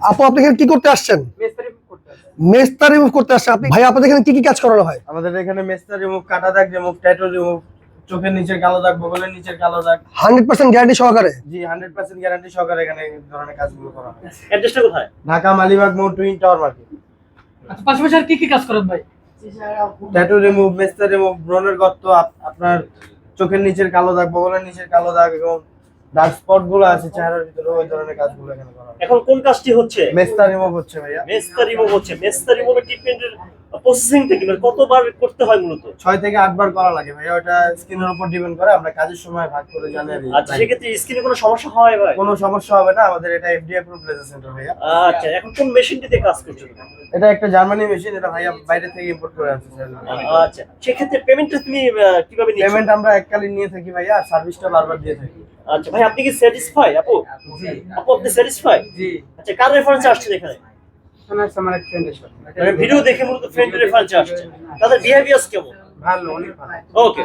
আপু আপনি এখানে কি করতে আসছেন? মেস্তা রিমুভ করতে আসছেন আপনি? ভাই আপনাদের এখানে কি কি কাজ করানো হয়? আমাদের এখানে মেস্তা রিমুভ, কাটা দাগ রিমুভ, ট্যাটু রিমুভ, চোখের নিচের কালো দাগ, বগলের নিচের কালো দাগ 100% গ্যারান্টি সহকারে? জি 100% গ্যারান্টি সহকারে এখানে এই ধরনের কাজগুলো করা হয়। অ্যাড্রেসটা কোথায়? ঢাকা মালিবাগ মোড়, টুইন টাওয়ার মার্কেট। আচ্ছা, পাশাপাশি আর কি কি কাজ করেন ভাই? ট্যাটু রিমুভ, মেস্তা রিমুভ, ব্রণের গর্ত, আপনার চোখের নিচের কালো দাগ, বগলের নিচের কালো দাগ এবং ডার্ক স্পট গুলো আছে চেহারার ভিতরে, ওই ধরনের কাজগুলো এখানে করা হয়। এখন কোন কাজটি হচ্ছে? মেস্তা রিমুভ হচ্ছে ভাইয়া। মেস্তা রিমুভ হচ্ছে। মেস্তা রিমুভের ট্রিটমেন্টের প্রসেসিংটা কি, মানে কতবার করতে হয় মূলত? 6 থেকে 8 বার করা লাগে ভাইয়া, ওটা স্কিনের উপর ডিপেন্ড করে, আমরা কাজের সময় ভাগ করে জানিয়ে দিই। আচ্ছা, সেক্ষেত্রে স্কিনে কোনো সমস্যা হয় ভাই? কোনো সমস্যা হবে না, আমাদের এটা এফডিএ অ্যাপ্রুভড লেজার সেন্টার ভাইয়া। আচ্ছা, এখন কোন মেশিনটিতে কাজ করছো তুমি? এটা একটা জার্মানি মেশিন, এটা ভাইয়া বাইরে থেকে ইম্পোর্ট করে আনছে। আচ্ছা, সেক্ষেত্রে পেমেন্টটা তুমি কিভাবে নিচ্ছ? পেমেন্ট আমরা এককালীন নিয়ে থাকি ভাইয়া, আর সার্ভিসটা বারবার দিয়ে থাকি। আচ্ছা ভাই, আপনি কি স্যাটিসফাই আপু? জি আপু আপনি স্যাটিসফাই? জি। আচ্ছা, কার রেফারেন্সে আসছেন এখানে? আমার এক ফ্রেন্ডের সাথে, মানে ভিডিও দেখে মূলত ফ্রেন্ডের রেফারেন্সে আসছে। তাদের বিহেভিয়ার কেমন? ভালো, অনেক ভালো। ওকে।